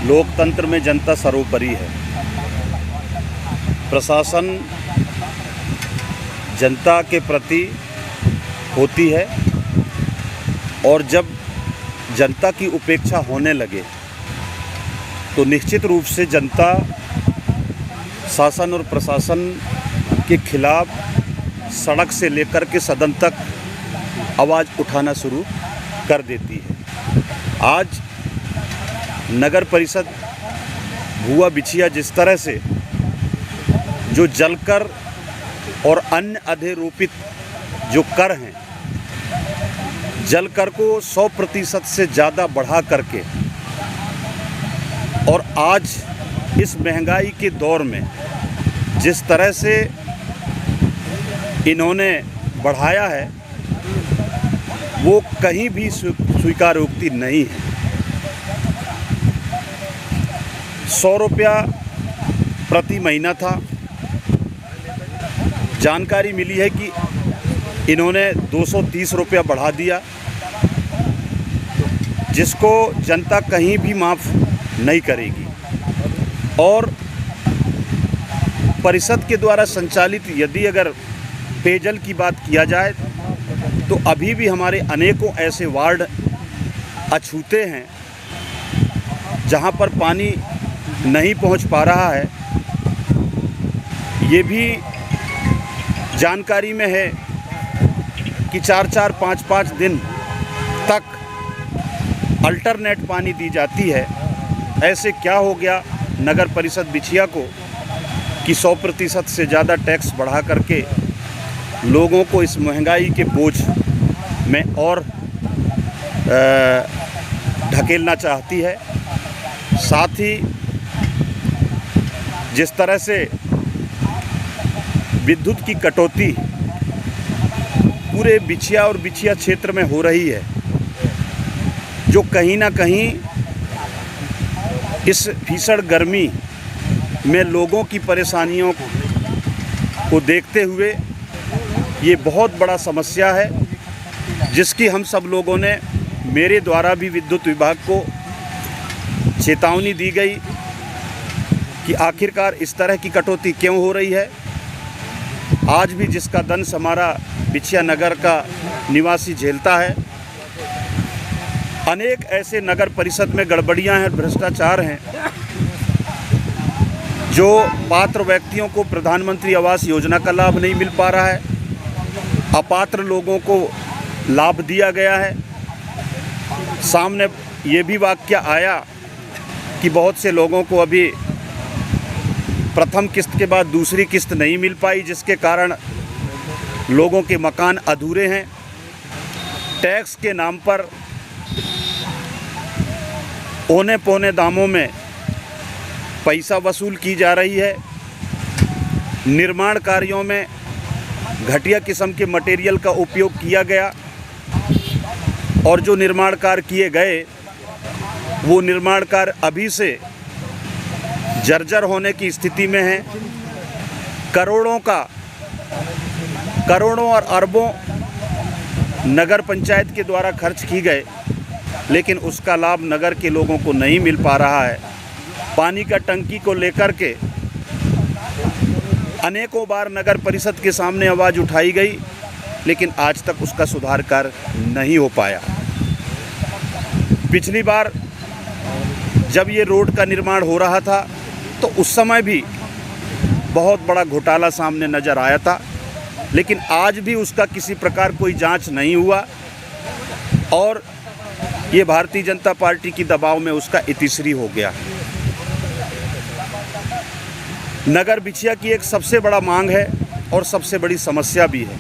लोकतंत्र में जनता सर्वोपरि है। प्रशासन जनता के प्रति होती है और जब जनता की उपेक्षा होने लगे तो निश्चित रूप से जनता शासन और प्रशासन के खिलाफ सड़क से लेकर के सदन तक आवाज़ उठाना शुरू कर देती है। आज नगर परिषद भुआ बिछिया जिस तरह से जो जलकर और अन्य अधिरोपित जो कर हैं, जलकर को 100% से ज़्यादा बढ़ा करके और आज इस महंगाई के दौर में जिस तरह से इन्होंने बढ़ाया है वो कहीं भी स्वीकारोक्ति नहीं है। 100 रुपया प्रति महीना था। जानकारी मिली है कि इन्होंने 230 रुपया बढ़ा दिया, जिसको जनता कहीं भी माफ़ नहीं करेगी। और परिषद के द्वारा संचालित यदि अगर पेयजल की बात किया जाए तो अभी भी हमारे अनेकों ऐसे वार्ड अछूते हैं जहां पर पानी नहीं पहुंच पा रहा है। ये भी जानकारी में है कि 4-4, 5-5 दिन तक अल्टरनेट पानी दी जाती है। ऐसे क्या हो गया नगर परिषद बिछिया को कि 100% से ज़्यादा टैक्स बढ़ा करके लोगों को इस महंगाई के बोझ में और ढकेलना चाहती है। साथ ही जिस तरह से विद्युत की कटौती पूरे बिछिया और बिछिया क्षेत्र में हो रही है, जो कहीं ना कहीं इस भीषण गर्मी में लोगों की परेशानियों को देखते हुए ये बहुत बड़ा समस्या है, जिसकी हम सब लोगों ने मेरे द्वारा भी विद्युत विभाग को चेतावनी दी गई कि आखिरकार इस तरह की कटौती क्यों हो रही है। आज भी जिसका दंश हमारा बिछिया नगर का निवासी झेलता है। अनेक ऐसे नगर परिषद में गड़बड़ियां हैं, भ्रष्टाचार हैं, जो पात्र व्यक्तियों को प्रधानमंत्री आवास योजना का लाभ नहीं मिल पा रहा है, अपात्र लोगों को लाभ दिया गया है। सामने ये भी वाकया आया कि बहुत से लोगों को अभी प्रथम किस्त के बाद दूसरी किस्त नहीं मिल पाई, जिसके कारण लोगों के मकान अधूरे हैं। टैक्स के नाम पर औने पौने दामों में पैसा वसूल की जा रही है। निर्माण कार्यों में घटिया किस्म के मटेरियल का उपयोग किया गया और जो निर्माण कार्य किए गए वो निर्माण कार्य अभी से जर्जर होने की स्थिति में है। करोड़ों और अरबों नगर पंचायत के द्वारा खर्च की गए, लेकिन उसका लाभ नगर के लोगों को नहीं मिल पा रहा है। पानी का टंकी को लेकर के अनेकों बार नगर परिषद के सामने आवाज़ उठाई गई, लेकिन आज तक उसका सुधार कार्य नहीं हो पाया। पिछली बार जब ये रोड का निर्माण हो रहा था तो उस समय भी बहुत बड़ा घोटाला सामने नज़र आया था, लेकिन आज भी उसका किसी प्रकार कोई जांच नहीं हुआ और ये भारतीय जनता पार्टी की दबाव में उसका इतिश्री हो गया। नगर बिछिया की एक सबसे बड़ा मांग है और सबसे बड़ी समस्या भी है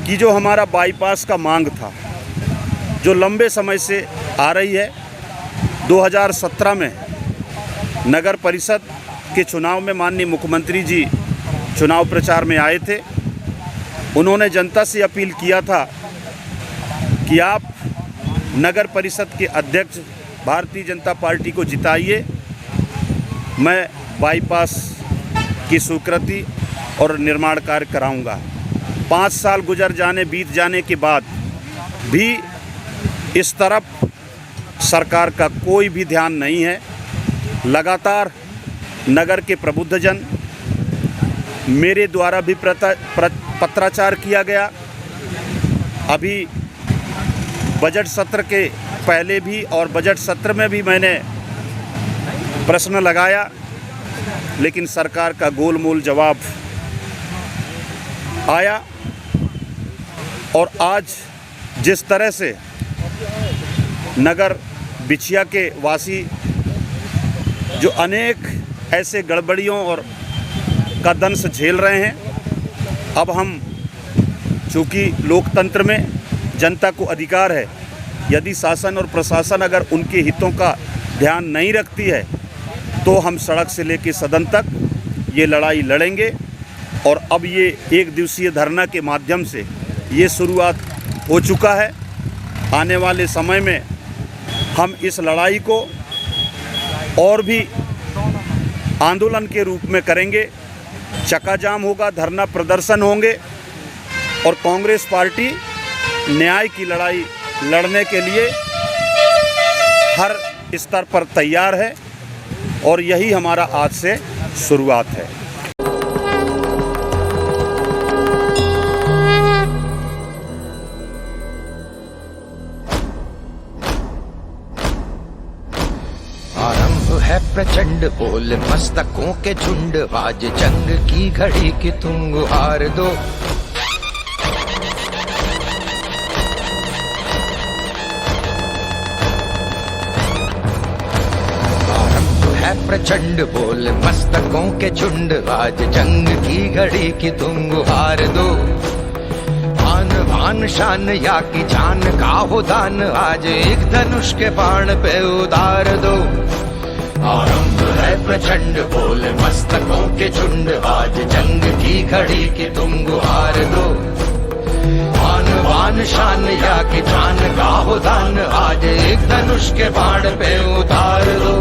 कि जो हमारा बाईपास का मांग था, जो लंबे समय से आ रही है। 2017 में नगर परिषद के चुनाव में माननीय मुख्यमंत्री जी चुनाव प्रचार में आए थे। उन्होंने जनता से अपील किया था कि आप नगर परिषद के अध्यक्ष भारतीय जनता पार्टी को जिताइए, मैं बाईपास की स्वीकृति और निर्माण कार्य कराऊंगा। 5 साल बीत जाने के बाद भी इस तरफ सरकार का कोई भी ध्यान नहीं है। लगातार नगर के प्रबुद्धजन, मेरे द्वारा भी पत्राचार किया गया। अभी बजट सत्र के पहले भी और बजट सत्र में भी मैंने प्रश्न लगाया, लेकिन सरकार का गोलमोल जवाब आया। और आज जिस तरह से नगर बिछिया के वासी जो अनेक ऐसे गड़बड़ियों और का दंश झेल रहे हैं, अब हम चूँकि लोकतंत्र में जनता को अधिकार है, यदि शासन और प्रशासन अगर उनके हितों का ध्यान नहीं रखती है तो हम सड़क से लेकर सदन तक ये लड़ाई लड़ेंगे। और अब ये एक दिवसीय धरना के माध्यम से ये शुरुआत हो चुका है। आने वाले समय में हम इस लड़ाई को और भी आंदोलन के रूप में करेंगे। चक्का जाम होगा, धरना प्रदर्शन होंगे और कांग्रेस पार्टी न्याय की लड़ाई लड़ने के लिए हर स्तर पर तैयार है और यही हमारा आज से शुरुआत है। आरंभ है प्रचंड बोल मस्तकों के झुंड, आज जंग की घड़ी की तुम गुहार दो। प्रचंड बोल मस्तकों के झुंड, आज जंग की घड़ी की तुम गुहार दो। आन बान शान या की जान का हो दान, आज एक धनुष के बाण पे उतार दो। आरंभ है प्रचंड बोल मस्तकों के झुंड, आज जंग की घड़ी की तुम गुहार दो। आन बान शान या की जान का हो दान, आज एक धनुष के बाण पे उतार दो।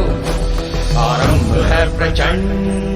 आरंभ है प्रचंड